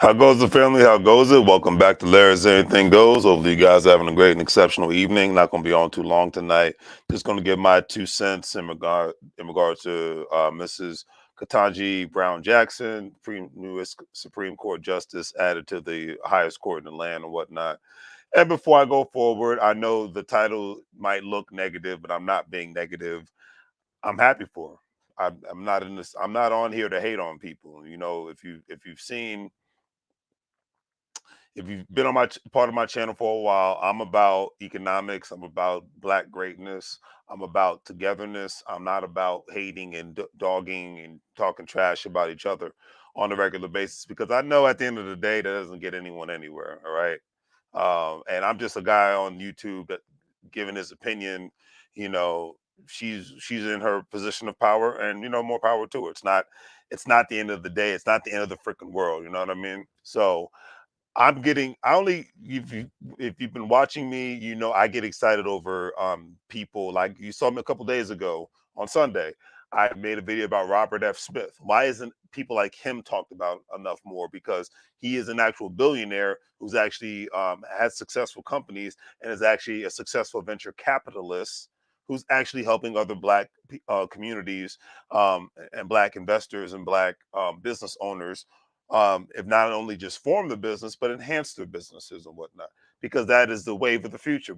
How goes the family? How goes it? Welcome back to Larry's Anything Goes. Hopefully, you guys are having a great and exceptional evening. Not going to be on too long tonight. Just going to give my 2 cents in regard to Mrs. Ketanji Brown Jackson, newest Supreme Court Justice added to the highest court in the land and whatnot. And before I go forward, I know the title might look negative, but I'm not being negative. I'm happy for her. I'm not in this. I'm not on here to hate on people. If you've seen, if you've been on part of my channel for a while, I'm about economics. I'm about black greatness. I'm about togetherness. I'm not about hating and dogging and talking trash about each other on a regular basis, because I know at the end of the day that doesn't get anyone anywhere. All right. And I'm just a guy on YouTube that giving his opinion. You know, she's in her position of power, and more power to her. It's not the end of the day. It's not the end of the freaking world. You know what I mean? So I only, if you've been watching me, I get excited over people like you saw me a couple days ago on Sunday. I made a video about Robert F. Smith. Why isn't people like him talked about enough more? Because he is an actual billionaire who's actually has successful companies and is actually a successful venture capitalist who's actually helping other black communities, and black investors and black business owners, if not only just form the business, but enhance their businesses and whatnot, because that is the wave of the future.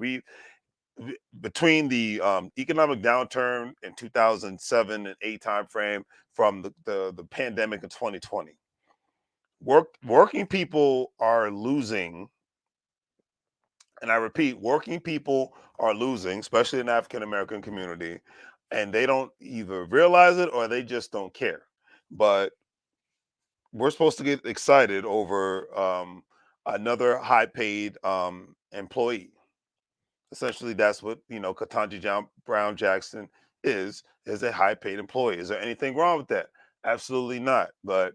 Between the economic downturn in 2007 and 8 time frame, from the pandemic in 2020, working people are losing. And I repeat, working people are losing, especially in the African American community, and they don't either realize it or they just don't care. But we're supposed to get excited over another high paid employee. Essentially, that's what Katanji Brown Jackson is a high paid employee. Is there anything wrong with that? Absolutely not. But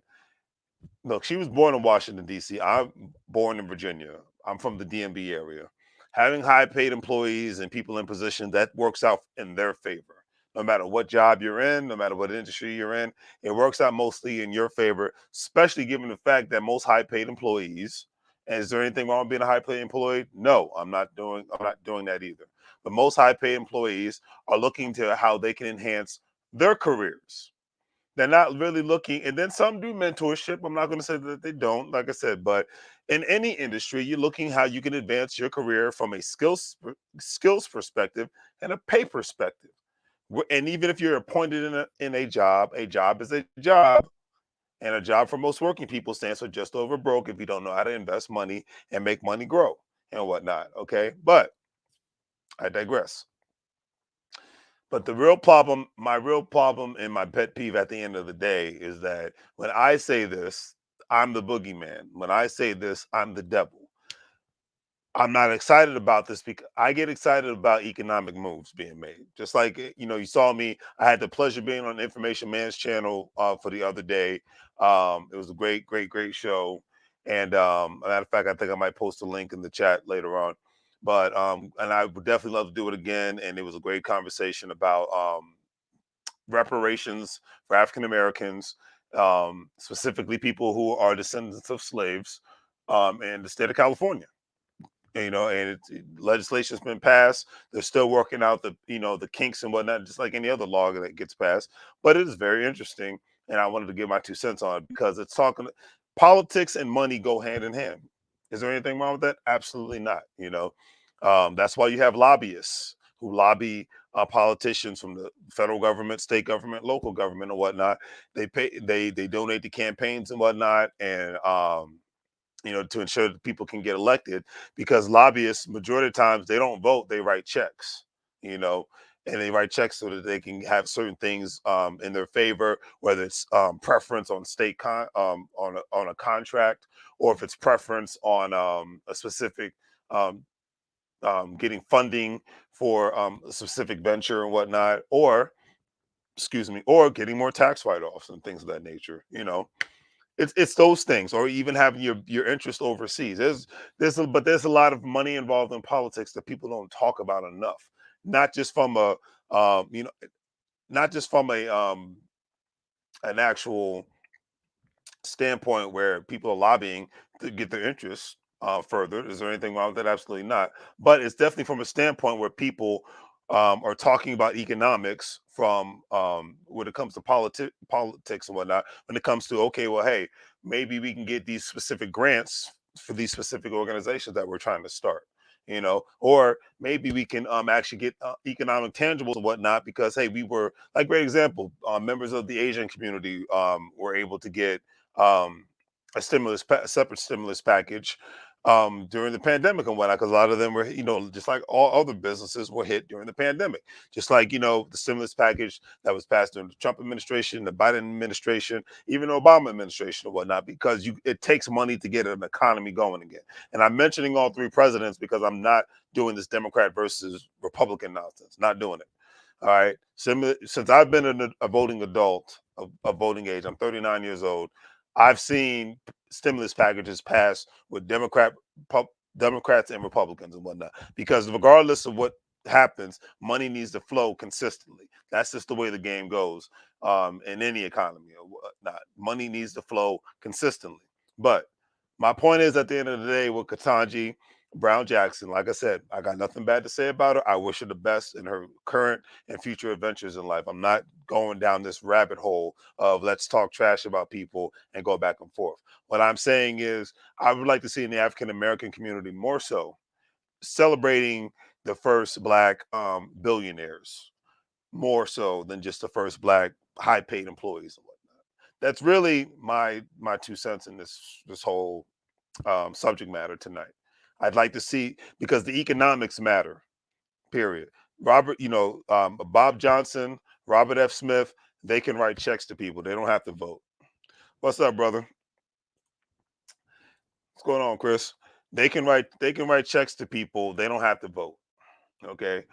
look, she was born in Washington, D.C. I'm born in Virginia. I'm from the DMV area. Having high paid employees and people in position, that works out in their favor. No matter what job you're in, no matter what industry you're in, it works out mostly in your favor, especially given the fact that most high paid employees, and is there anything wrong with being a high paid employee? No, I'm not doing that either. But most high paid employees are looking to how they can enhance their careers. They're not really looking, and then some do mentorship. I'm not going to say that they don't, like I said, but in any industry, you're looking how you can advance your career from a skills perspective and a pay perspective. And even if you're appointed in a job is a job, and a job for most working people stands for just over broke if you don't know how to invest money and make money grow and whatnot. Okay, but I digress. But my real problem and my pet peeve at the end of the day is that when I say this, I'm the boogeyman. When I say this, I'm the devil. I'm not excited about this because I get excited about economic moves being made. Just like, you saw me, I had the pleasure being on Information Man's channel for the other day. It was a great, great, great show. And a matter of fact, I think I might post a link in the chat later on. But and I would definitely love to do it again. And it was a great conversation about reparations for African Americans, specifically people who are descendants of slaves, in the state of California. And legislation's been passed. They're still working out the kinks and whatnot, just like any other law that gets passed. But it is very interesting, and I wanted to give my 2 cents on it because it's talking. Politics and money go hand in hand. Is there anything wrong with that? Absolutely not. That's why you have lobbyists who lobby politicians from the federal government, state government, local government, and whatnot. They donate to campaigns and whatnot, and to ensure that people can get elected, because lobbyists, majority of times, they don't vote, they write checks, you know, and they write checks so that they can have certain things in their favor, whether it's preference on on a contract, or if it's preference on a specific um, getting funding for a specific venture and whatnot, or excuse me, or getting more tax write-offs and things of that nature. It's those things, or even having your interest overseas. There's a lot of money involved in politics that people don't talk about enough. Not just from a um, you know, not just from a an actual standpoint where people are lobbying to get their interests furthered. Is there anything wrong with that? Absolutely not. But it's definitely from a standpoint where people are talking about economics from when it comes to politics and whatnot. When it comes to, okay, well, hey, maybe we can get these specific grants for these specific organizations that we're trying to start. Or maybe we can actually get economic tangibles and whatnot, because hey, we were, like, great example, members of the Asian community were able to get um, a separate stimulus package during the pandemic and whatnot, because a lot of them were, just like all other businesses, were hit during the pandemic. Just like, the stimulus package that was passed during the Trump administration, the Biden administration, even the Obama administration and whatnot, because it takes money to get an economy going again. And I'm mentioning all three presidents because I'm not doing this Democrat versus Republican nonsense. Not doing it. All right. Since I've been a voting adult of voting age, I'm 39 years old. I've seen stimulus packages passed with Democrats and Republicans and whatnot. Because regardless of what happens, money needs to flow consistently. That's just the way the game goes in any economy or whatnot. Money needs to flow consistently. But my point is, at the end of the day, with Ketanji Brown Jackson, like I said, I got nothing bad to say about her. I wish her the best in her current and future adventures in life. I'm not going down this rabbit hole of let's talk trash about people and go back and forth. What I'm saying is, I would like to see in the African American community more so celebrating the first Black billionaires more so than just the first Black high paid employees and whatnot. That's really my 2 cents in this whole subject matter tonight. I'd like to see, because the economics matter. Period. Bob Johnson, Robert F. Smith, they can write checks to people. They don't have to vote. What's up, brother? What's going on, Chris? They can write checks to people. They don't have to vote. Okay.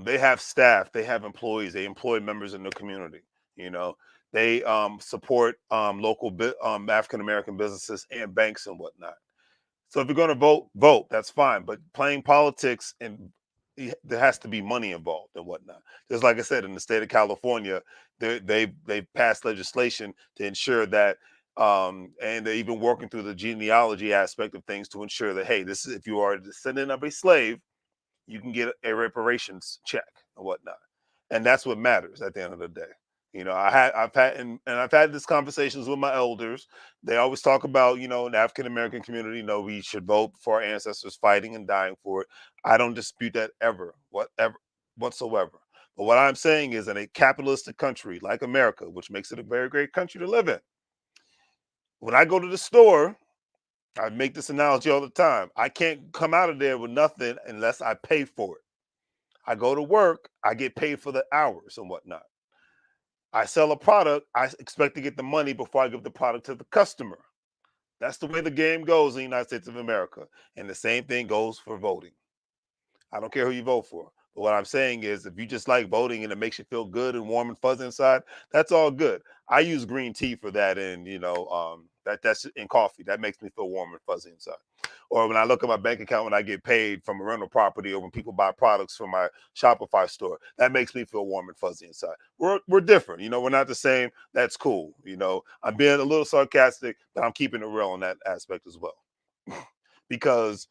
They have staff. They have employees. They employ members in the community. You know, they support local African American businesses and banks and whatnot. So if you're going to vote, vote. That's fine. But playing politics, and there has to be money involved and whatnot. Just like I said, in the state of California, they've passed legislation to ensure that, and they're even working through the genealogy aspect of things to ensure that, hey, this is, if you are a descendant of a slave, you can get a reparations check and whatnot. And that's what matters at the end of the day. I've had these conversations with my elders. They always talk about, in the African American community, we should vote for our ancestors fighting and dying for it. I don't dispute that whatsoever. But what I'm saying is, in a capitalistic country like America, which makes it a very great country to live in, when I go to the store, I make this analogy all the time. I can't come out of there with nothing unless I pay for it. I go to work, I get paid for the hours and whatnot. I sell a product, I expect to get the money before I give the product to the customer. That's the way the game goes in the United States of America. And the same thing goes for voting. I don't care who you vote for. But what I'm saying is, if you just like voting and it makes you feel good and warm and fuzzy inside, that's all good. I use green tea for that, and that's in coffee. That makes me feel warm and fuzzy inside. Or when I look at my bank account when I get paid from a rental property, or when people buy products from my Shopify store, that makes me feel warm and fuzzy inside. We're different. We're not the same. That's cool. I'm being a little sarcastic, but I'm keeping it real in that aspect as well. Because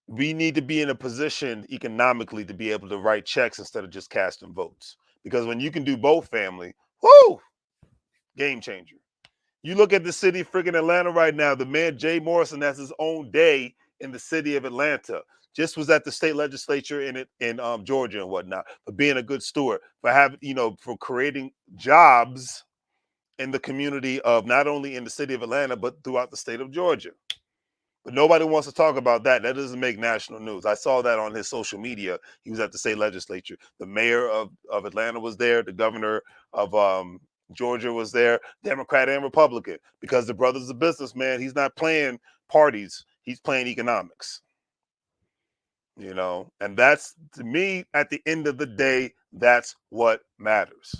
we need to be in a position economically to be able to write checks instead of just casting votes. Because when you can do both, family, whoo, game changer. You look at the city of freaking Atlanta right now. The man Jay Morrison has his own day in the city of Atlanta. Just was at the state legislature in Georgia and whatnot, for being a good steward, for having, for creating jobs in the community of, not only in the city of Atlanta but throughout the state of Georgia. But nobody wants to talk about that. That doesn't make national news. I saw that on his social media. He was at the state legislature. The mayor of Atlanta was there. The governor of Georgia was there, Democrat and Republican, because the brother's a businessman. He's not playing parties. He's playing economics. And that's, to me, at the end of the day, that's what matters.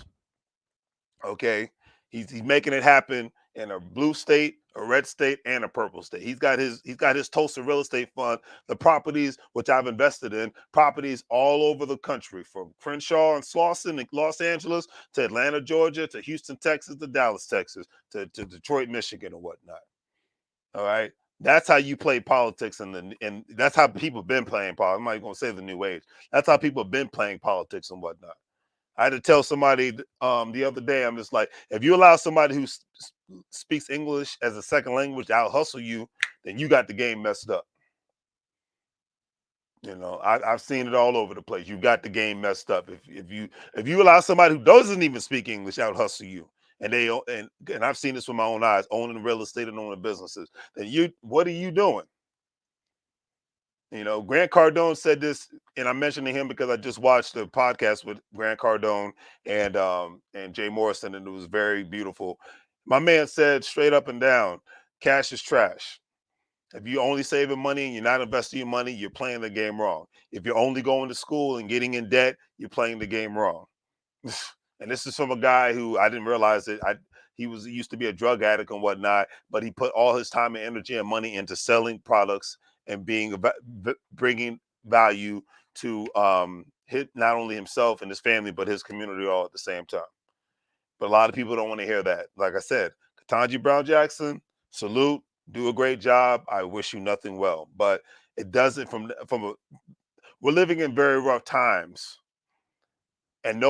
Okay, he's making it happen in a blue state, a red state, and a purple state. He's got his Tulsa real estate fund, the properties which I've invested in, properties all over the country, from Crenshaw and Slauson in Los Angeles to Atlanta, Georgia, to Houston, Texas, to Dallas, Texas, to Detroit, Michigan, and whatnot. All right. That's how you play politics, and that's how people have been playing politics. I'm not going to say the new age. That's how people have been playing politics and whatnot. I had to tell somebody the other day. I'm just like, if you allow somebody who speaks English as a second language to out hustle you, then you got the game messed up. I've seen it all over the place. You got the game messed up if you allow somebody who doesn't even speak English out hustle you, and and I've seen this with my own eyes, owning real estate and owning businesses. Then what are you doing? Grant Cardone said this, and I'm mentioning him because I just watched the podcast with Grant Cardone and Jay Morrison, and it was very beautiful. My man said straight up and down, cash is trash. If you're only saving money and you're not investing your money, you're playing the game wrong. If you're only going to school and getting in debt, you're playing the game wrong. And this is from a guy who I didn't realize that he used to be a drug addict and whatnot, but he put all his time and energy and money into selling products and bringing value to hit not only himself and his family but his community all at the same time. But a lot of people don't want to hear that. Like I said, Ketanji Brown Jackson, salute, do a great job. I wish you nothing well, but it doesn't we're living in very rough times, and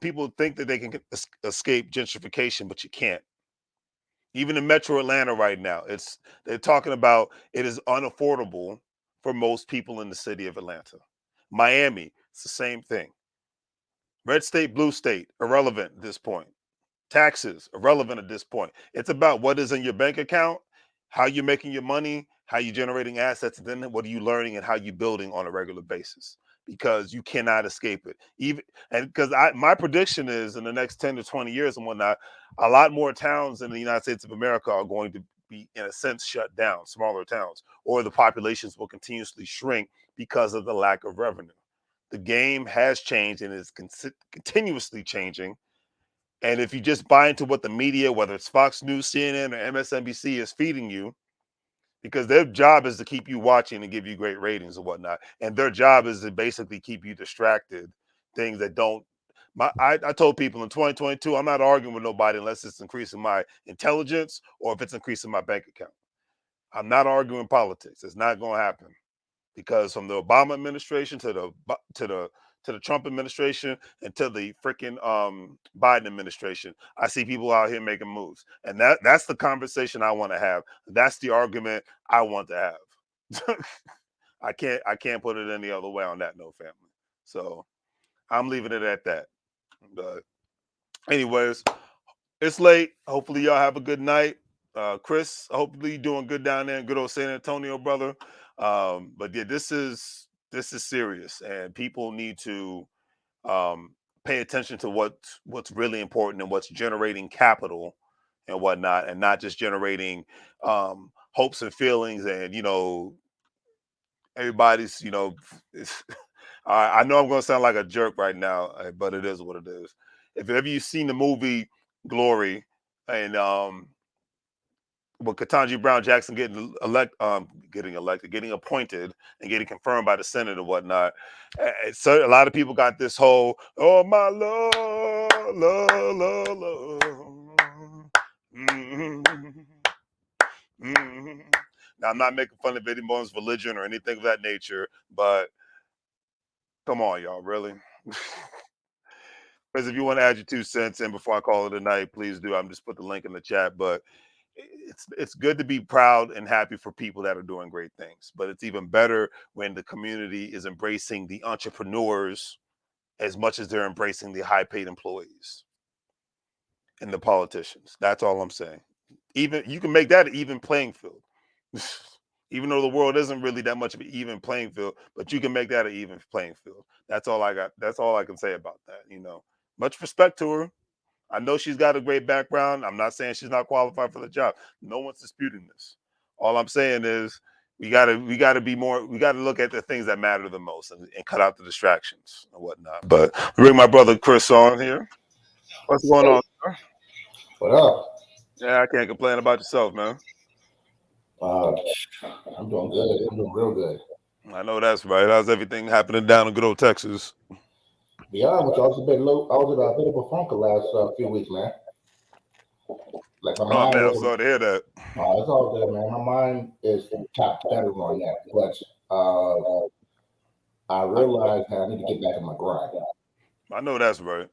people think that they can escape gentrification, but you can't. Even in Metro Atlanta right now, they're talking about it is unaffordable for most people in the city of Atlanta. Miami, it's the same thing. Red state, blue state, irrelevant at this point. Taxes, irrelevant at this point. It's about what is in your bank account, how you're making your money, how you're generating assets, and then what are you learning and how you're building on a regular basis. Because you cannot escape it. Because my prediction is in the next 10 to 20 years and whatnot, a lot more towns in the United States of America are going to be, in a sense, shut down, smaller towns, or the populations will continuously shrink because of the lack of revenue. The game has changed and is continuously changing. And if you just buy into what the media, whether it's Fox News, CNN, or MSNBC, is feeding you, because their job is to keep you watching and give you great ratings and whatnot, and their job is to basically keep you distracted. Things that don't. I told people in 2022, I'm not arguing with nobody unless it's increasing my intelligence or if it's increasing my bank account. I'm not arguing politics. It's not going to happen. Because from the Obama administration to the Trump administration and to the freaking Biden administration, I see people out here making moves, and that's the conversation I want to have. That's the argument I want to have. I can't put it any other way on that note, family. So I'm leaving it at that. But anyways, it's late. Hopefully y'all have a good night. Chris, hopefully you're doing good down there in good old San Antonio, brother. But yeah, this is serious, and people need to pay attention to what's really important and what's generating capital and whatnot, and not just generating hopes and feelings. And everybody's I know I'm going to sound like a jerk right now, but it is what it is. If ever you've seen the movie Glory, and with Ketanji Brown Jackson getting elected, getting appointed, and getting confirmed by the Senate and whatnot. So a lot of people got this whole, oh my love, love, love, love. Mm-hmm. Mm-hmm. Now I'm not making fun of anyone's religion or anything of that nature, but come on, y'all, really. Because if you want to add your 2 cents in before I call it a night, please do. I'm just put the link in the chat, but it's good to be proud and happy for people that are doing great things, but it's even better when the community is embracing the entrepreneurs as much as they're embracing the high paid employees and the politicians. That's all I'm saying. Even you can make that an even playing field. Even though the world isn't really that much of an even playing field, but you can make that an even playing field. That's all I got. That's all I can say about that. Much respect to her. I know she's got a great background. I'm not saying she's not qualified for the job. No one's disputing this. All I'm saying is we gotta be more. We gotta look at the things that matter the most and cut out the distractions and whatnot. But bring my brother Chris on here. What's going Hey, on? what up? Yeah, I can't complain about yourself, man. Uh, I'm doing good. I'm doing real good. I know that's right. How's everything happening down in good old Texas? Be honest with you, I was in a bit of a funk the last few weeks, man. Like my Oh mind man, I'm was, sorry to hear that. it's all good, man. My mind is got better on that, but uh, I realized that I need to get back in my grind. I know that's right.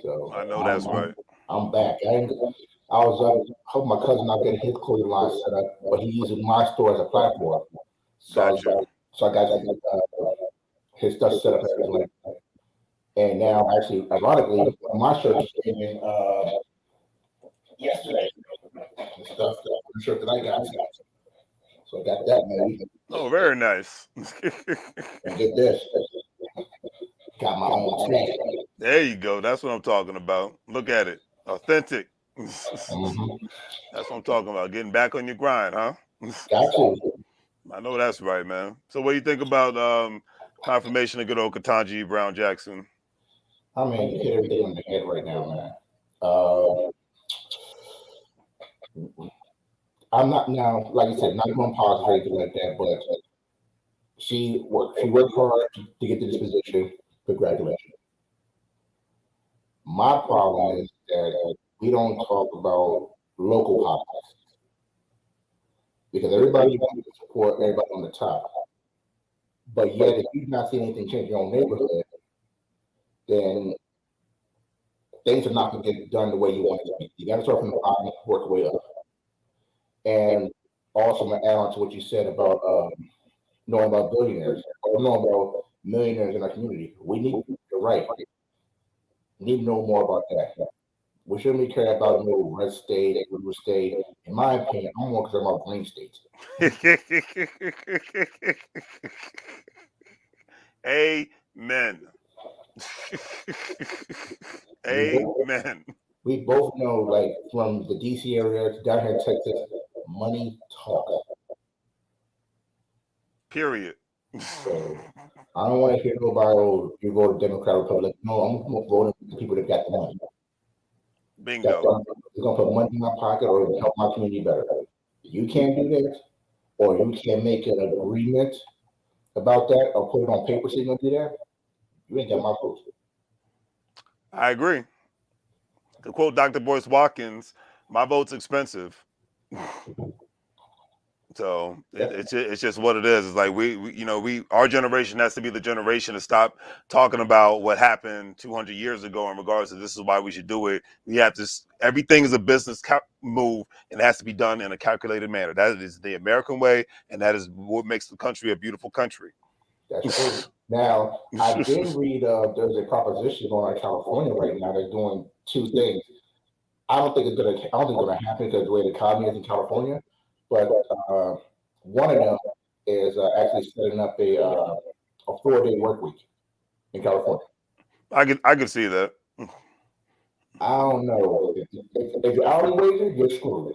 So I know that's right. I'm back. I was helping my cousin out getting his clothing line set up, but he uses my store as a platform. So Got you. I got his stuff set up and everything like that. And now, actually, ironically, one of my shirts came in yesterday. The stuff, the shirt that I got. So I got that made. Oh, very nice. And get this, got my own tag. There you go. That's what I'm talking about. Look at it. Authentic. Mm-hmm. That's what I'm talking about. Getting back on your grind, huh? Got to. I know that's right, man. So what do you think about confirmation of good old Ketanji Brown Jackson? I mean, you hit everything on the head right now, man. Uh, I'm not now, like you said, not going positive or anything like that, but she worked hard to get to this position. Congratulations. My problem is that we don't talk about local politics because everybody wants to support everybody on the top. But yet, if you've not seen anything change in your own neighborhood, then things are not going to get done the way you want it to be. You got to start from the bottom and work your way up. And also, I'm going to add on to what you said about knowing about billionaires or knowing about millionaires in our community. You're right, we need to know more about that. We shouldn't be caring about no red state, blue state. In my opinion, I'm more concerned about green states. Amen. We both Amen. we both know, like from the DC area to down here in Texas, money talks. Period. So I don't want to hear nobody, oh, you vote Democrat, Republican. No, I'm going to vote for the people that got the money. That's Bingo. going to put money in my pocket or help my community better. You can't do that, or you can't make an agreement about that, or put it on paper so you're going to do that. You ain't got my vote. I agree. To quote Dr. Boyce Watkins, my vote's expensive. So it's just what it is. It's like we our generation has to be the generation to stop talking about what happened 200 years ago in regards to this is why we should do it. We have to everything is a business move and it has to be done in a calculated manner. That is the American way, and that is what makes the country a beautiful country. That's true. Now, I did read there's a proposition going on in California right now that's doing two things. I don't think it's gonna happen because the way the economy is in California. But one of them is actually setting up a 4-day work week in California. I could see that. I don't know if you're hourly wages, you're screwed.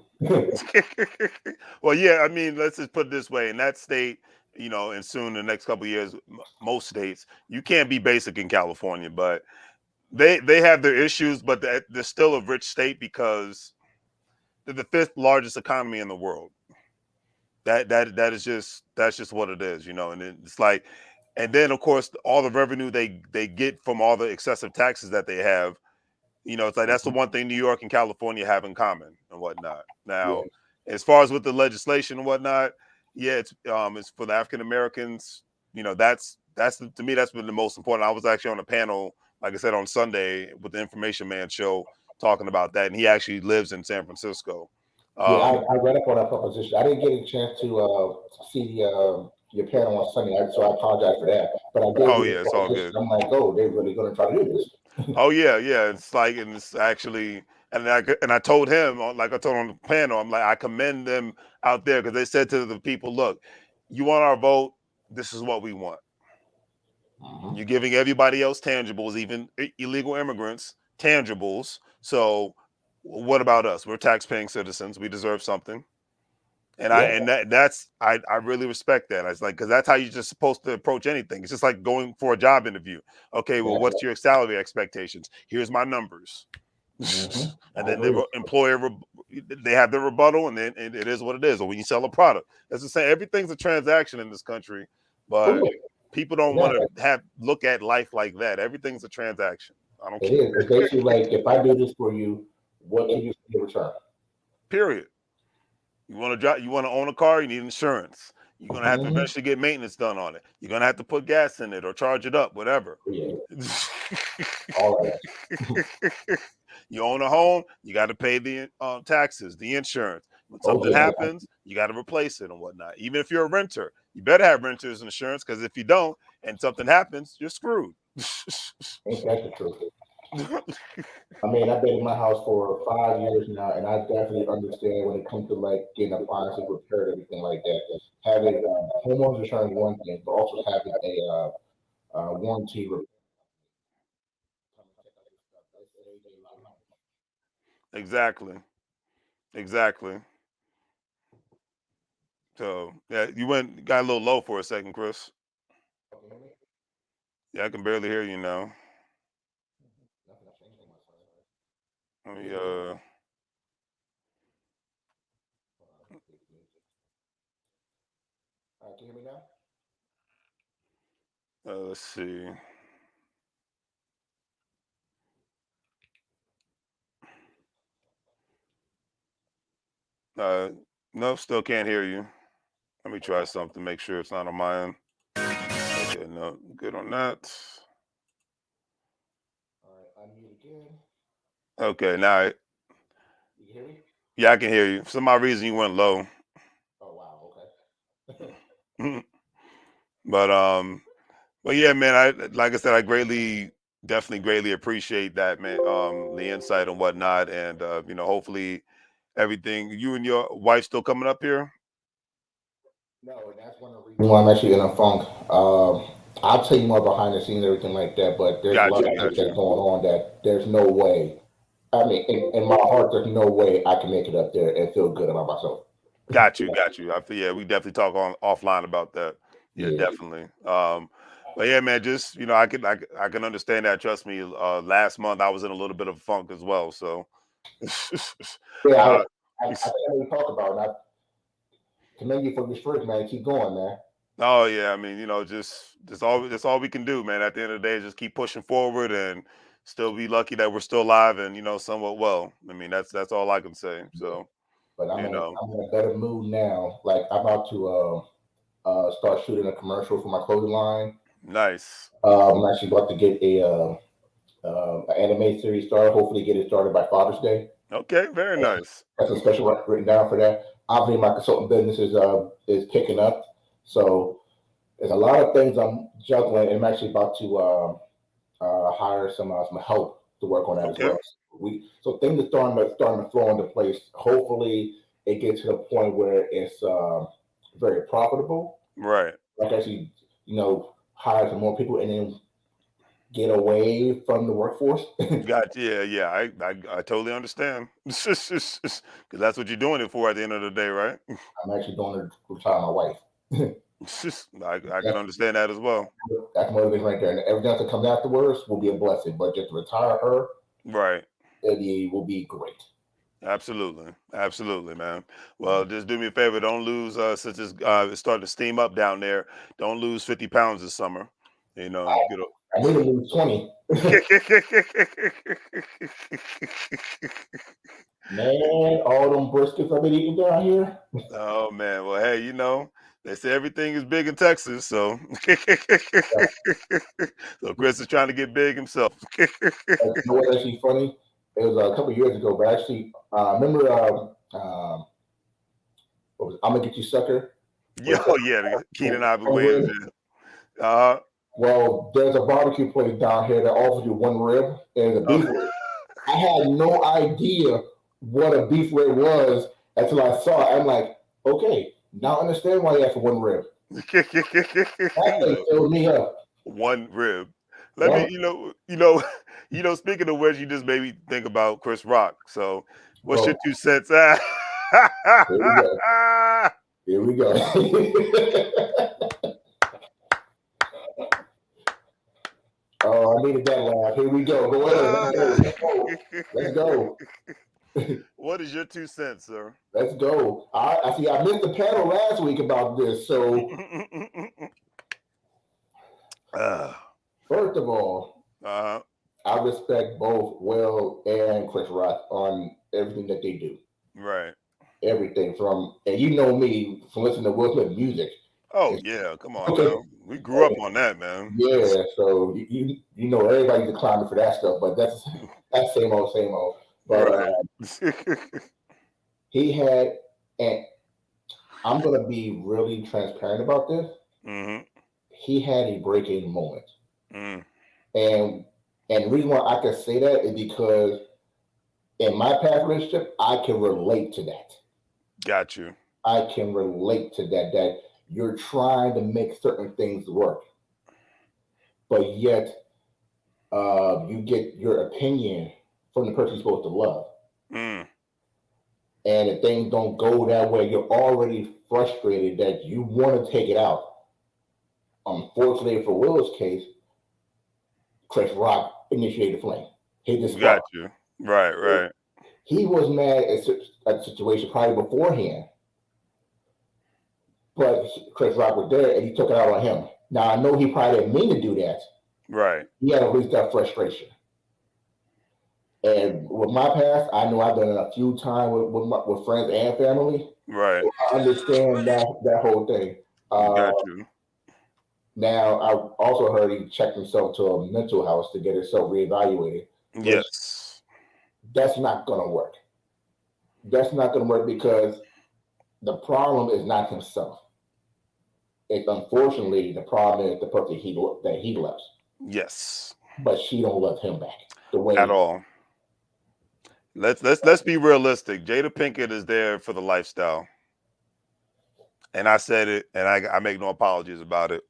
Well, yeah, I mean, let's just put it this way: in that state, and soon in the next couple of years, most states, you can't be basic in California, but they have their issues, but they're still a rich state because they're the fifth largest economy in the world. That's just what it is, and it's like, and then of course all the revenue they get from all the excessive taxes that they have. It's like that's the one thing New York and California have in common and whatnot. Yeah, Now, as far as with the legislation and whatnot, yeah, it's for the African Americans. To me that's been the most important. I was actually on a panel, like I said, on Sunday with the Information Man show talking about that, and he actually lives in San Francisco. yeah. Um, I read up on that proposition. I didn't get a chance to see your panel on Sunday, so I apologize for that. But I did oh read the yeah, it's all proposition. good. I'm like, oh, they're really going to try to do this. Oh yeah, yeah. It's like, and it's actually, and I told him, like I told on the panel, I'm like, I commend them out there because they said to the people, look, you want our vote? This is what we want. Mhm. You're giving everybody else tangibles, even illegal immigrants, tangibles. So, what about us? We're tax-paying citizens. We deserve something. And I Yeah. and I really respect that. It's like because that's how you're just supposed to approach anything. It's just like going for a job interview. Okay, well, That's what's your salary expectations? Here's my numbers. hmm And I then the agree. employer they have their rebuttal, and then it is what it is. Or when you sell a product, that's the same. Everything's a transaction in this country, Oh but yeah, people don't want exactly. to look at life like that. Everything's a transaction. I don't It care. is. It's basically like if I do this for you, what can you see in return? Period. You want to drive, you want to own a car, you need insurance. You're gonna have to Mm-hmm. eventually get maintenance done on it. You're gonna have to put gas in it or charge it up, whatever. Yeah, all of that. You own a home, you got to pay the taxes, the insurance. When Oh something yeah, happens, you got to replace it and whatnot. Even if you're a renter, you better have renter's insurance, because if you don't and something happens, you're screwed. ain't that the truth? I mean, I've been in my house for 5 years now, and I definitely understand when it comes to like getting appliances repaired, everything like that. Having homeowners insurance one thing, but also having a warranty. Exactly. Exactly. So yeah, you got a little low for a second, Chris. Yeah, I can barely hear you now. Let me Can you hear me now? let's see. Uh, no, still can't hear you. Let me try something. Make sure it's not on my end. Okay, no, good on that. All right, unmute again. Okay, now, You can hear me? yeah, I can hear you. For some odd reason, you went low. Oh wow, okay. but but yeah, man. Like I said, I definitely greatly appreciate that, man. The insight and whatnot, and hopefully everything. You and your wife still coming up here? No, and that's one of the reasons why I'm actually in a funk. I'll tell you more behind the scenes, everything like that. But there's a Got lot you, of things got that's you, going on that there's no way. I mean, in my heart, there's no way I can make it up there and feel good about myself. got you, got you. I feel, yeah, we definitely talk on offline about that. Yeah, Yeah, definitely. But yeah, man, just I can understand that. Trust me. Last month I was in a little bit of funk as well. So, yeah. uh, I can't really talk about it. I commend you for your strength, man. Keep going, man. oh yeah, I mean, just that's all we can do, man. At the end of the day, just keep pushing forward and still be lucky that we're still alive and somewhat well. I mean, that's all I can say. So, But you know, I'm in a better mood now. Like I'm about to start shooting a commercial for my clothing line. nice. I'm actually about to get an anime series started. Hopefully, get it started by Father's Day. Okay, very nice. Got some special work written down for that. Obviously, my consulting business is picking up, so there's a lot of things I'm juggling, and I'm actually about to hire some help to work on that as Okay, well. So things are starting to flow into place. Hopefully, it gets to the point where it's very profitable. right. Like actually, hire some more people and then get away from the workforce. Got yeah, yeah. I totally understand. Because that's what you're doing it for at the end of the day, right? I'm actually going to retire my wife. I can understand that as well. That's motivation right there. And everything else that comes afterwards will be a blessing. But just to retire her, Right. will be great. Absolutely. Absolutely, man. Well, just do me a favor. Don't lose, since it's starting to steam up down there, don't lose 50 pounds this summer. Get I need to lose 20. Man, all them briskets I've been eating down here. Oh man. Well, hey, they say everything is big in Texas, so so Chris is trying to get big himself. You know what's actually funny? It was a couple years ago, but actually, remember what was it? I'm gonna get you sucker. Yo, With yeah, Keenan Ivory one Wayans. rib. Yeah. Uh-huh. Well, there's a barbecue place down here that offers you one rib and it's a beef rib. I had no idea what a beef rib was until I saw it. I'm like, okay, now I understand why you asked for one rib. That thing Look, filled me up. one rib. Let me, One, speaking of which, you just made me think about Chris Rock. So, what's your bro, 2 cents? here we go. Here we go. Oh, I needed that laugh. Here we go. Go ahead. Let's go. Let's go. Let's go. What what is your 2 cents, sir? Let's go. I see. I missed the panel last week about this. So first of all, I respect both Will and Chris Rock on everything that they do. Right. Everything from, and you know me from listening to Will Smith music. Oh yeah, come on Okay. now. We grew up on that, man. Yeah, so you know everybody's a clowning for that stuff, but that's same old, same old. But Right. he had, and I'm gonna be really transparent about this. Mm-hmm. He had a breaking moment, Mm. and the reason why I can say that is because in my past relationship, I can relate to that. Got you. I can relate to that. That you're trying to make certain things work, but yet you get your opinion from the person you're supposed to love. Mm. And if things don't go that way, you're already frustrated that you want to take it out. Unfortunately, for Will's case, Chris Rock initiated the flame. He just Got sparked. you. Right, right. He was mad at the situation probably beforehand, but Chris Rock was there and he took it out on him. Now, I know he probably didn't mean to do that. Right. He had to release that frustration. And with my past, I know I've done it a few times with friends and family. Right. So I understand that whole thing. Got you. Now, I also heard he checked himself to a mental house to get himself reevaluated, which Yes. that's not going to work. That's not going to work because the problem is not himself. It's unfortunately the problem is the person that he loves, Yes. but she don't love him back the At way. all. Let's be realistic. Jada Pinkett is there for the lifestyle. And I said it, and I make no apologies about it.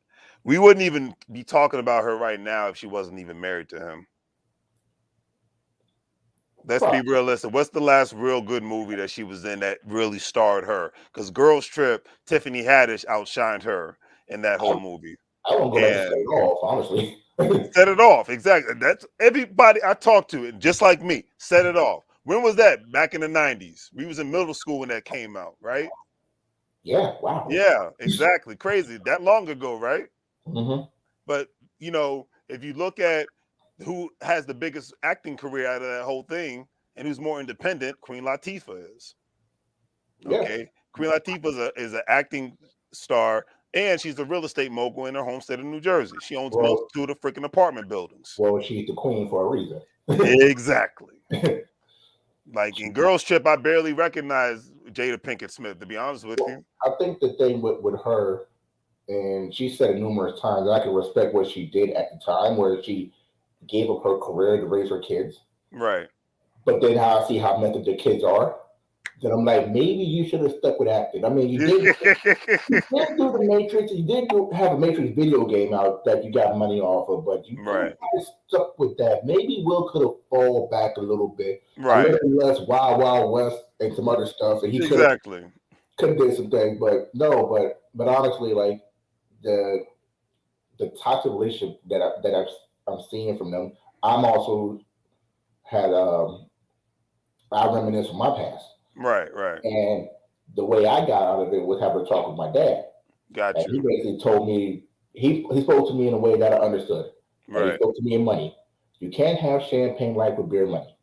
We wouldn't even be talking about her right now if she wasn't even married to him. Let's be realistic. What's the last real good movie that she was in that really starred her? Because Girls Trip, Tiffany Haddish outshined her in that whole movie. I won't go back to set it And off, honestly. set it off. Exactly. That's everybody I talked to, just like me, set it off. When was that? Back in the 90s. We was in middle school when that came out, right? Yeah, wow. Yeah, exactly. Crazy. That long ago, right? Mm-hmm. But if you look at who has the biggest acting career out of that whole thing and who's more independent, Queen Latifah is. Yeah. Okay. Queen Latifah is an acting star, and she's a real estate mogul in her home state of New Jersey. She owns Well, multitude of freaking apartment buildings. she's the queen for a reason. Exactly. Like in Girls Trip, I barely recognize Jada Pinkett Smith, to be honest with you. I think the thing with her, and she said it numerous times, and I can respect what she did at the time, where she gave up her career to raise her kids. Right. But then I see how method the kids are. Then I'm like, maybe you should have stuck with acting. I mean, you did do the Matrix. You did have a Matrix video game out that you got money off of, but you Right. stuck with that. Maybe Will could have fallen back a little bit, a Right. little less Wild Wild West and some other stuff, and he could Exactly. have did some things. But no, but honestly, like the toxic relationship that I'm seeing from them, I'm also had I reminisce from my past. Right, right. And the way I got out of it was having a talk with my dad. Got And he you. basically told me, he spoke to me in a way that I understood. And he Right. spoke to me in money. You can't have champagne like with beer money.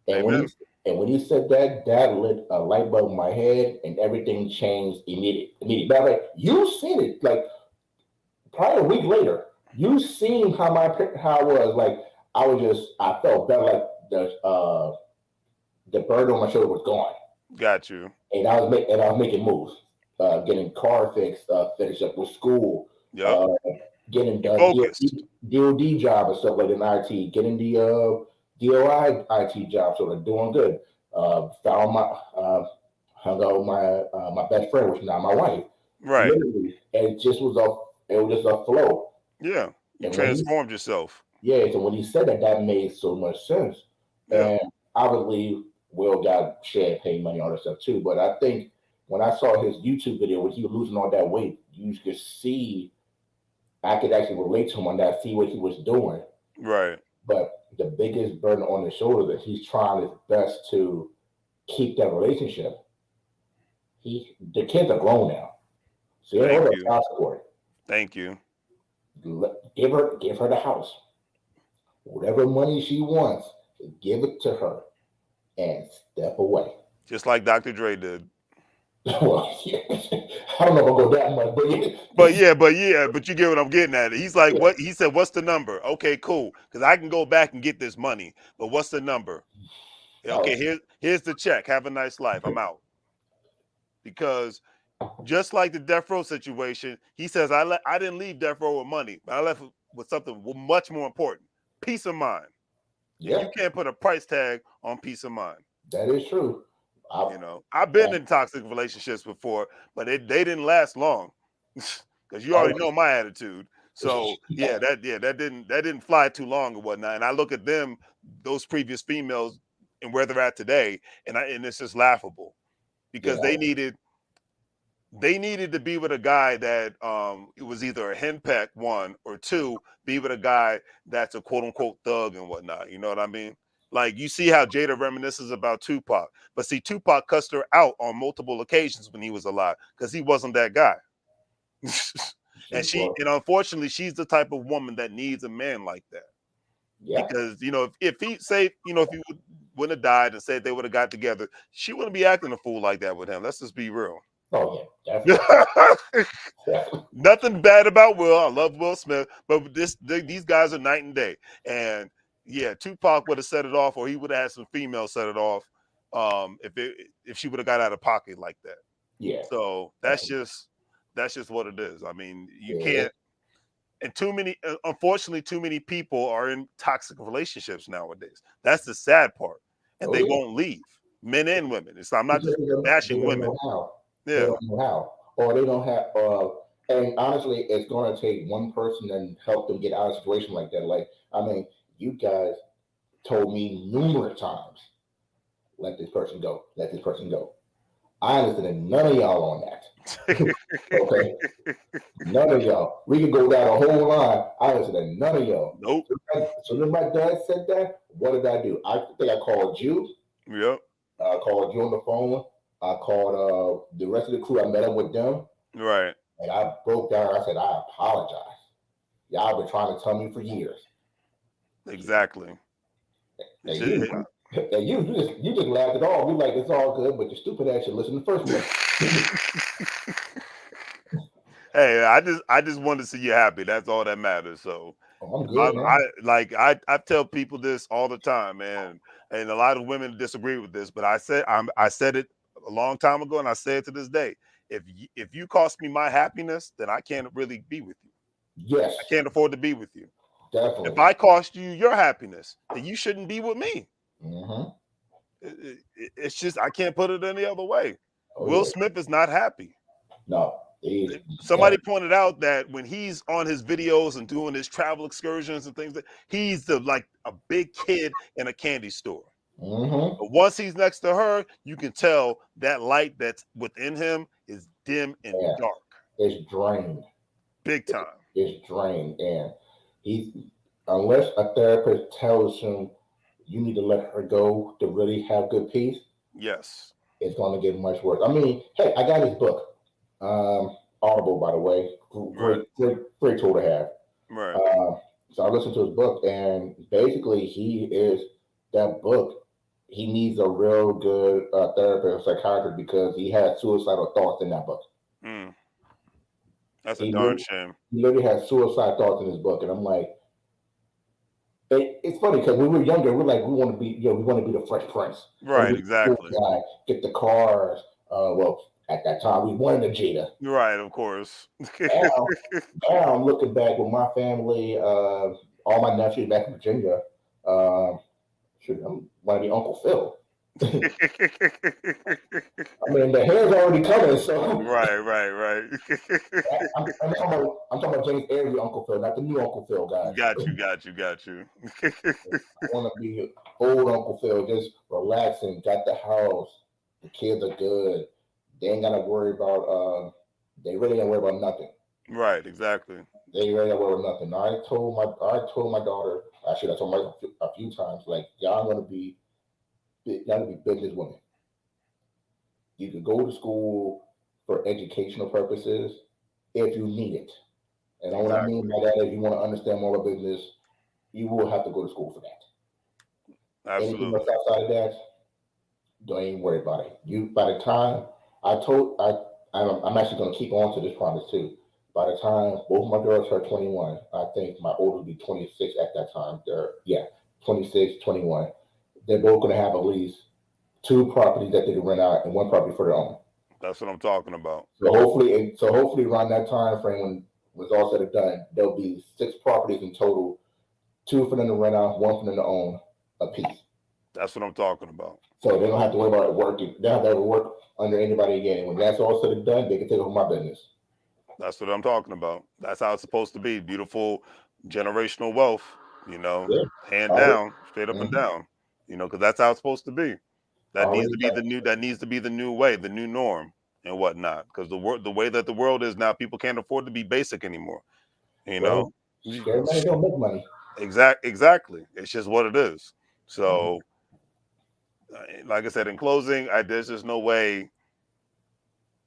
And Amen. when he said that, that lit a light bulb in my head and everything changed immediately. But like, you seen it, like probably a week later, you seen how how I was. Like I felt better, like the burden on my shoulder was gone. Got you. And I was making moves, getting car fixed, finish up with school, Yep. uh, getting You the focused. DOD job and stuff like that in IT, getting the DOI IT job, so they're doing good. Found hung out with my best friend, which is now my wife. Right. Literally, and it was just a flow. Yeah. You And when transformed yourself. so when he said that, that made so much sense. Yeah. And obviously, Will got champagne money, all that stuff too. But I think when I saw his YouTube video when he was losing all that weight, you could see I could actually relate to him on that, see what he was doing. Right. But the biggest burden on his shoulder that he's trying his best to keep that relationship. The kids are grown now, so they Thank know you. child support. Thank you. Give her the house, whatever money she wants, give it to her, and step away. Just like Dr. Dre did. Well, I don't know if I'll go that much, But you get what I'm getting at. He's like, yeah, what he said, what's the number? Okay, cool. Because I can go back and get this money. But what's the number? Okay, oh, here's the check. Have a nice life. I'm out. Because just like the death row situation, he says, I didn't leave death row with money, but I left with something much more important. Peace of mind. And yeah, you can't put a price tag on peace of mind. that is true. I've been in toxic relationships before, but they didn't last long. Because you I, already know my attitude. So that didn't fly too long or whatnot. And I look at them, those previous females, and where they're at today, and it's just laughable because yeah, they needed to be with a guy that it was either a henpeck, one, or two, be with a guy that's a quote unquote thug and whatnot. You know what I mean? Like you see how Jada reminisces about Tupac, but see, Tupac cussed her out on multiple occasions when he was alive because he wasn't that guy. she was, And unfortunately, she's the type of woman that needs a man like that. yeah, Because if he say, if he wouldn't have died and said they would have got together, she wouldn't be acting a fool like that with him. Let's just be real. oh yeah, definitely. Nothing bad about Will. I love Will Smith, but these guys are night and day. And yeah, Tupac would have set it off, or he would have had some females set it off, if she would have got out of pocket like that. Yeah, So definitely. that's just what it is. I mean, you Yeah, can't. And unfortunately, too many people are in toxic relationships nowadays. That's the sad part, and oh they yeah, won't leave, men and women. I'm not because just they bashing don't women. know how. They Yeah, don't know how, or they don't have. And honestly, it's going to take one person and help them get out of a situation like that. Like, I mean, you guys told me numerous times, let this person go, let this person go. I understand none of y'all on that. Okay, none of y'all. We can go down a whole line. I understand none of y'all. nope. So then my dad said that. What did I do? I think I called you. Yep. I called you on the phone. I called the rest of the crew. I met up with them, Right. and I broke down. I said, I apologize. Y'all been trying to tell me for years. Exactly. It's And just, you, and you just laughed it off. You're like, it's all good, but your stupid ass should listen in the first place. hey, I just want to see you happy. That's all that matters. So Oh, I'm if good now. I tell people this all the time, man, and a lot of women disagree with this, but I said it a long time ago, and I say it to this day. If you cost me my happiness, then I can't really be with you. Yes, I can't afford to be with you. If definitely. I cost you your happiness, then you shouldn't be with me. Hmm. It's just I can't put it any other way. Oh Will yeah. Smith is not happy. No, he's Somebody pointed out that when he's on his videos and doing his travel excursions and things, he's like a big kid in a candy store. hmm But once he's next to her, you can tell that light that's within him is dim and yeah, dark, it's drained. big time. It's drained, and he, unless a therapist tells him you need to let her go to really have good peace, Yes. it's going to get much worse. I mean, hey, I got his book, Audible, by the way. Right. Great tool to have. Right. So I listened to his book, and basically, he is that book. He needs a real good therapist, psychiatrist, because he had suicidal thoughts in that book. Mm, that's a He darn literally, shame. he literally had suicide thoughts in his book, and I'm like, it's funny because when we were younger, we're like, we want to be, we want to be the Fresh Prince, want to Right. be the cool Exactly. guy, get the cars. Well, at that time, we wanted a Jada. Right. Of course. Now, now I'm looking back with my family, all my nephews back in Virginia. Uh, shoot, I want to be Uncle Phil. I mean, the hair's already coming, so Right. Right. Right. I'm talking about James Avery Uncle Phil, not the new Uncle Phil, guys. Got you. Got you. Got you. I want to be old Uncle Phil, just relaxing, got the house, the kids are good. They ain't gotta worry about. They really ain't worry about nothing. Right. Exactly. They really ain't worry about nothing. I told my daughter, Actually, I told my wife a few times, like, y'all gonna be business women. You can go to school for educational purposes if you need it. And what I mean Exactly. by that is you want to understand more about business, you will have to go to school for that. Anything else Absolutely. outside of that, don't even worry about it. You by the time I told I'm actually gonna keep on to this promise too. By the time both my girls are 21, I think my oldest will be 26 at that time. They're 26, 21. They're both gonna have at least two properties that they can rent out and one property for their own. That's what I'm talking about. So hopefully around that time frame when it's all said and done, there'll be six properties in total, two for them to rent out, one for them to own a piece. That's what I'm talking about. So they don't have to worry about working. They don't have to ever work under anybody again. When that's all said and done, they can take over my business. That's what I'm talking about. That's how it's supposed to be. Beautiful generational wealth, you know, Yeah, hand already, down, straight up and mhm, down, because that's how it's supposed to be. That needs already to be done. the new. That needs to be the new way, the new norm, and whatnot. Because the way that the world is now, people can't afford to be basic anymore. You know, Well, scary money don't make money. exactly. It's just what it is. Mhm. So, like I said, in closing, there's just no way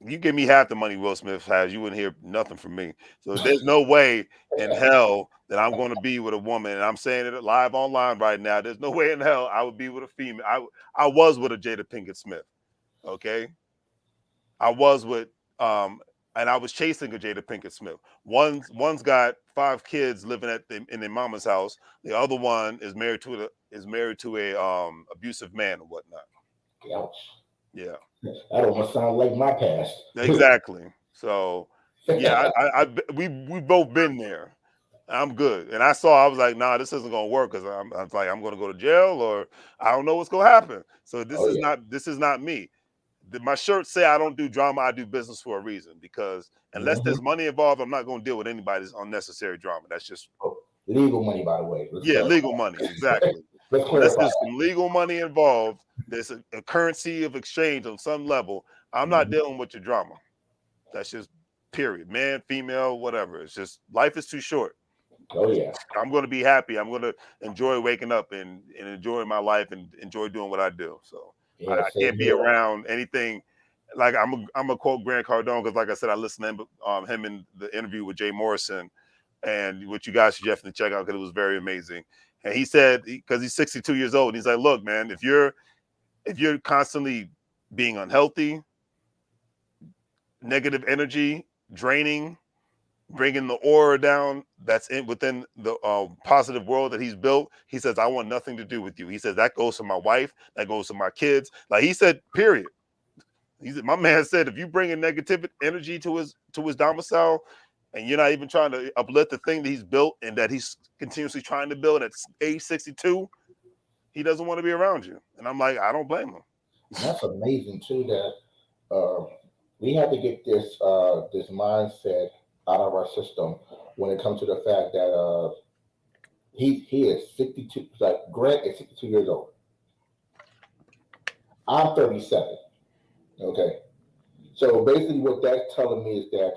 you give me half the money Will Smith has, you wouldn't hear nothing from me. So there's no way in hell that I'm going to be with a woman, and I'm saying it live online right now. There's no way in hell I would be with a female. I was with a Jada Pinkett Smith. Okay, I was with and I was chasing a Jada Pinkett Smith. One's got 5 kids living in their mama's house. The other one is married to a abusive man or whatnot. Ouch. Yeah. That almost sounds like my past. Exactly. So yeah, we both been there. I'm good, and I was like, nah, this isn't gonna work because I was like, I'm gonna go to jail or I don't know what's gonna happen. So Oh yeah. this is not me. My shirts say I don't do drama, I do business for a reason because unless Hmm. there's money involved, I'm not gonna deal with anybody's unnecessary drama. That's just Oh, legal money, by the way. Let's yeah, clarify. legal money, exactly. Let's Unless clarify there's that. some legal money involved, there's a currency of exchange on some level. I'm not Mhm. dealing with your drama. That's just period. Man, female, whatever. It's just life is too short. Oh yeah. I'm going to be happy. I'm going to enjoy waking up and enjoy my life and enjoy doing what I do. So Yeah. I Same can't be here. around anything like I'm a quote Grant Cardone because like I said, I listened to him in the interview with Jay Morrison, and what you guys should definitely check out because it was very amazing. And he said because he's 62 years old, he's like, look, man, if you're constantly being unhealthy, negative energy, draining, bringing the aura down that's in within the positive world that he's built. He says, I want nothing to do with you. He says that goes to my wife, that goes to my kids. Like he said, period. He said, my man said, if you bring a negative energy to his domicile, and you're not even trying to uplift the thing that he's built and that he's continuously trying to build at age 62, he doesn't want to be around you. And I'm like, I don't blame him. And that's amazing too. That we have to get this mindset out of our system when it comes to the fact that he is 62. Like Grant is 62 years old. I'm 37. Okay. So basically, what that's telling me is that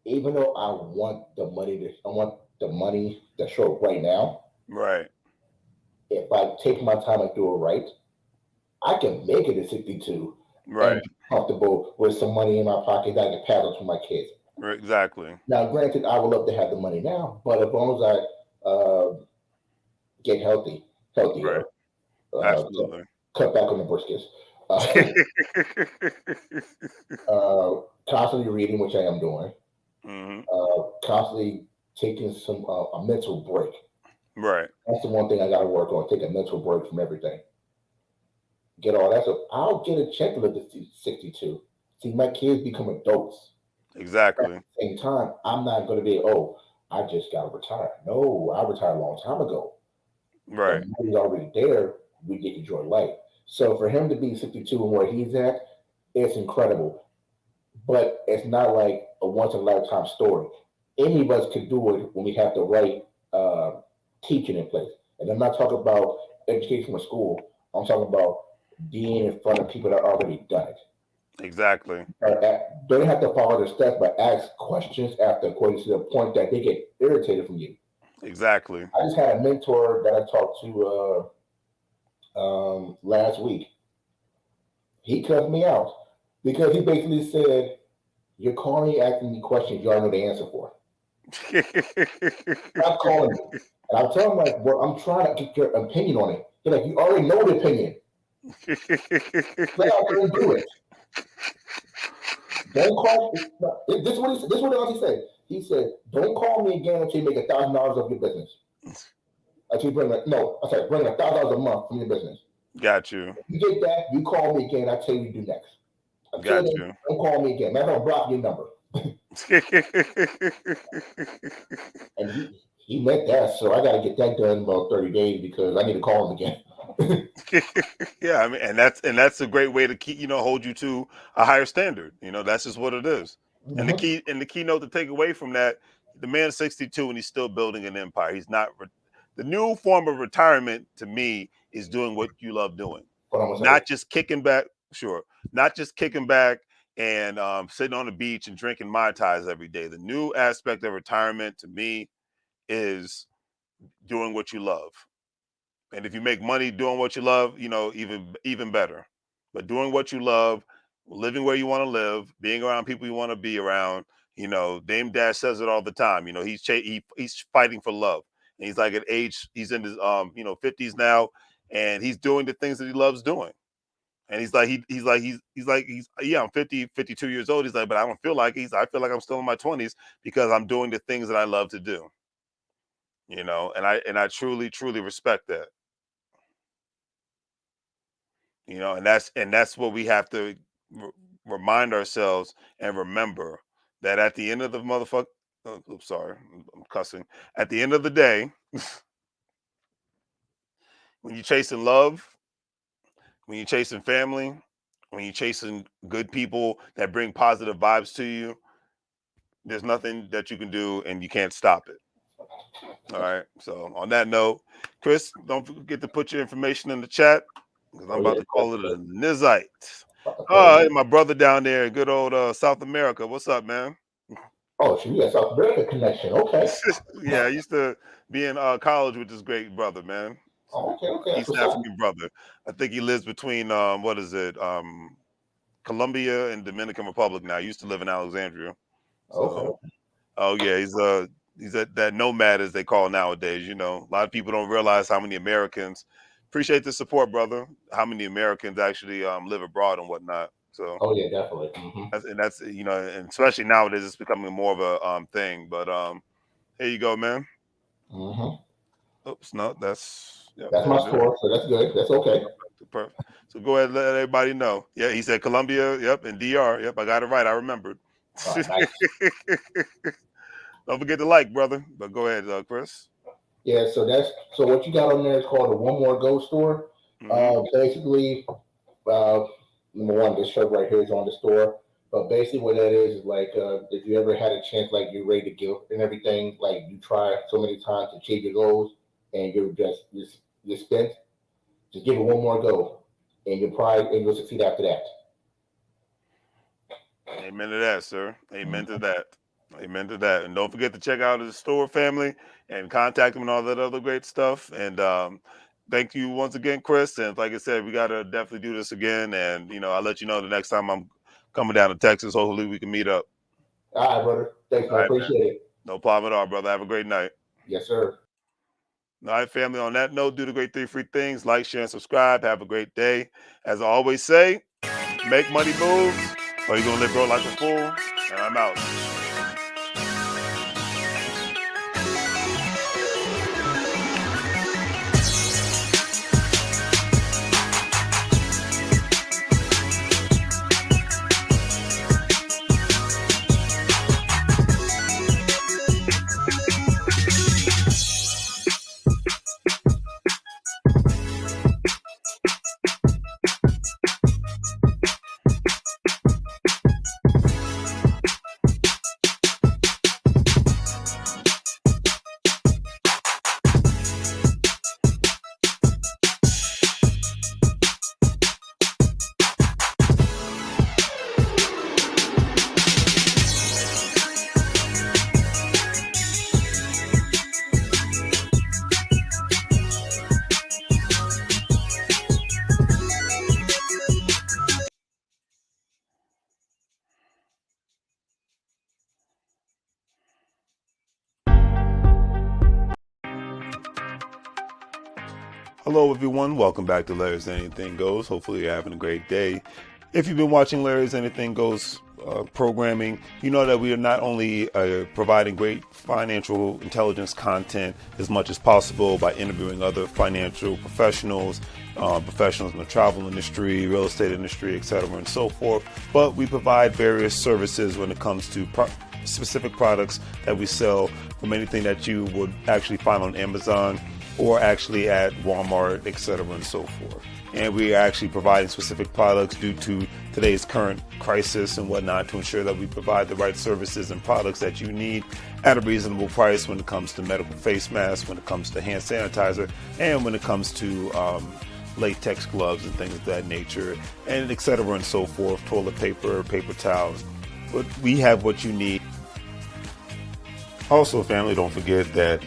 even though I want the money to show up right now. Right, If I take my time and do it right, I can make it at 62 and right, be comfortable with some money in my pocket that I can pass on to my kids. right, exactly, Now, granted, I would love to have the money now, but as long as I get right, healthier, cut, absolutely. cut back on the briskets, uh, constantly reading, which I am doing, Hmm. constantly taking a mental break. Right, That's the one thing I got to work on. Take a mental break from everything. Get all that stuff. I'll get a check to live to 62. See, my kids become adults. At exactly, the same time, I'm not going to be, oh, I just got to retire. No, I retired a long time ago. The right, money's already there. We get to enjoy life. So for him to be 62 and where he's at, it's incredible. But it's not like a once in a lifetime story. Any of us could do it when we have the right uh, teaching in place. And I'm not talking about education or school. I'm talking about being in front of people that already done it. exactly. Don't have to follow their steps, but ask questions after questions to the point that they get irritated from you. Exactly. I just had a mentor that I talked to last week. He cut me out because he basically said, "You're calling me asking me questions you already know the answer for. Stop calling me." And I'm telling him like, "Well, I'm trying to get your opinion on it." He's like, "You already know the opinion. Get out there and do it. Don't call." This is what he said. This is what else he said. He said, "Don't call me again until you make $1,000 of your business. Until you bring no, I'm sorry, bring $1,000 a month from your business. Got you. You get that, you call me again. I tell you what to do next. Until Got then, you. don't call me again. Matter of block your number." And he meant that, so I got to get that done in about 30 days because I need to call him again. Yeah, I mean, and that's a great way to keep hold you to a higher standard. That's just what it is. And the Mm-hmm. keynote to take away from that, the man's 62 and he's still building an empire. He's not the new form of retirement to me is doing what you love doing, But I'm gonna say, not just kicking back. Sure, not just kicking back and sitting on the beach and drinking mai tais every day. The new aspect of retirement to me is doing what you love. And if you make money doing what you love, even better. But doing what you love, living where you want to live, being around people you want to be around. Dame Dash says it all the time. He's fighting for love, and he's like at age he's in his 50s now, and he's doing the things that he loves doing. And he's like yeah, I'm 50, 52 years old. He's like, but I don't feel like I feel like I'm still in my 20s because I'm doing the things that I love to do. And I truly, truly respect that. And that's what we have to r- remind ourselves and remember that at the end of the motherfucker. Oops, sorry, I'm cussing. At the end of the day, when you're chasing love, when you're chasing family, when you're chasing good people that bring positive vibes to you, there's nothing that you can do, and you can't stop it. All right. So on that note, Chris, don't forget to put your information in the chat because I'm oh about yeah, to call it a nizite. okay. My brother down there in good old South America. What's up, man? Oh, so you got South America connection. Okay. Yeah, I used to be in college with this great brother, man. Oh, okay, okay. That's East what's up. African brother. I think he lives between what is it, Colombia and Dominican Republic now. He used to live in Alexandria. So, Okay. oh yeah, he's that nomad as they call nowadays. A lot of people don't realize how many Americans appreciate the support, brother. How many Americans actually live abroad and whatnot. So. Oh yeah, definitely. And that's and especially nowadays it's becoming more of a thing. But here you go, man. Mm-hmm. Oops, no, that's yep, That's my that'll do. store, so that's good. That's okay. Perfect. So go ahead and let everybody know. Yeah, he said Colombia, yep, and DR. Yep, I got it right. I remembered. All right, nice. Don't forget to like, brother. But go ahead, Chris. Yeah, so what you got on there is called a One More Go store. Hmm. Basically, uh, number one, this shirt right here is on the store. But basically, what that is like if you ever had a chance, like you're ready to give and everything, like you try so many times to achieve your goals, and you're spent, just give it one more go, and you'll succeed after that. Amen to that, sir. Amen to Mhm. that. Amen to that. And don't forget to check out the store family and contact them and all that other great stuff. And thank you once again, Chris. And like I said, we gotta definitely do this again. And I'll let you know the next time I'm coming down to Texas. Hopefully we can meet up. All right, brother. Thanks, All man. right, man. Appreciate it. No problem at all, brother. Have a great night. Yes, sir. All right, family. On that note, do the great three free things. Like, share, and subscribe. Have a great day. As I always say, make money moves, or you're gonna live broke like a fool. And I'm out. Hello, everyone. Welcome back to Larry's Anything Goes. Hopefully, you're having a great day. If you've been watching Larry's Anything Goes programming, you know that we are not only providing great financial intelligence content as much as possible by interviewing other financial professionals, professionals in the travel industry, real estate industry, etc., and so forth, but we provide various services when it comes to specific products that we sell, from anything that you would actually find on Amazon or actually at Walmart, etc., and so forth. And we are actually providing specific products due to today's current crisis and whatnot to ensure that we provide the right services and products that you need at a reasonable price when it comes to medical face masks, when it comes to hand sanitizer, and when it comes to latex gloves and things of that nature, and etc., and so forth, toilet paper, paper towels. But we have what you need. Also, family, don't forget that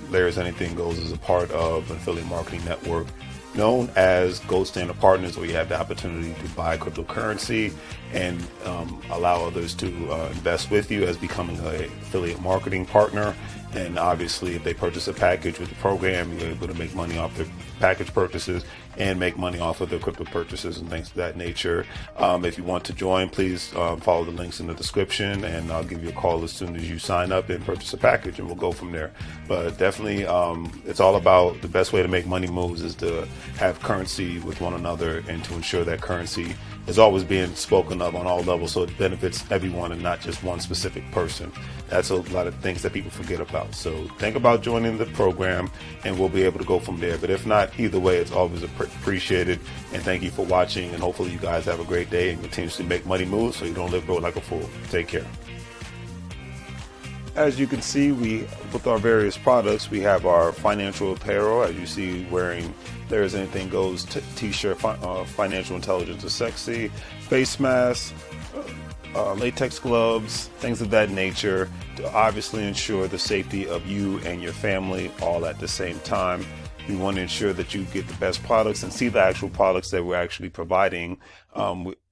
Larry's Anything Goes is a part of an affiliate marketing network known as Gold Standard Partners, where you have the opportunity to buy cryptocurrency and allow others to invest with you as becoming an affiliate marketing partner. And obviously, if they purchase a package with the program, you're able to make money off their package purchases and make money off of their crypto purchases and things of that nature. If you want to join, please follow the links in the description, and I'll give you a call as soon as you sign up and purchase a package, and we'll go from there. But definitely, it's all about the best way to make money moves is to have currency with one another and to ensure that currency is always being spoken of on all levels, so it benefits everyone and not just one specific person. That's a lot of things that people forget about. So think about joining the program, and we'll be able to go from there. But if not, either way, it's always appreciated. And thank you for watching. And hopefully you guys have a great day and continuously make money moves so you don't live broke like a fool. Take care. As you can see, with our various products, we have our financial apparel. As you see, wearing There's Anything Goes t-shirt, financial intelligence is sexy, face masks, latex gloves, things of that nature, to obviously ensure the safety of you and your family all at the same time. We want to ensure that you get the best products and see the actual products that we're actually providing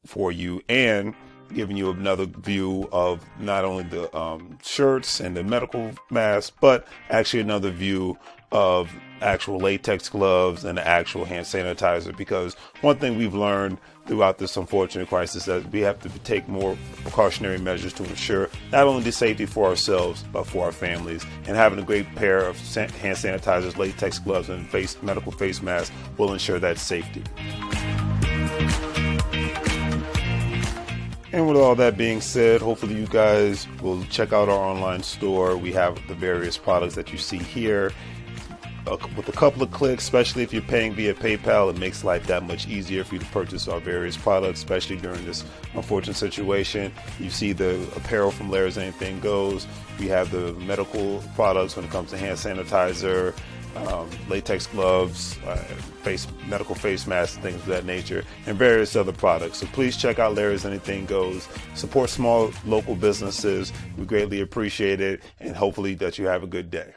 for you, and giving you another view of not only the shirts and the medical masks, but actually another view of actual latex gloves and the actual hand sanitizer. Because one thing we've learned throughout this unfortunate crisis is that we have to take more precautionary measures to ensure not only the safety for ourselves, but for our families. And having a great pair of hand sanitizers, latex gloves, and medical face masks will ensure that safety. And with all that being said, hopefully you guys will check out our online store. We have the various products that you see here. With a couple of clicks, especially if you're paying via PayPal, it makes life that much easier for you to purchase our various products, especially during this unfortunate situation. You see the apparel from Larry's Anything Goes. We have the medical products when it comes to hand sanitizer, latex gloves, medical face masks, and things of that nature, and various other products. So please check out Larry's Anything Goes. Support small local businesses. We greatly appreciate it, and hopefully that you have a good day.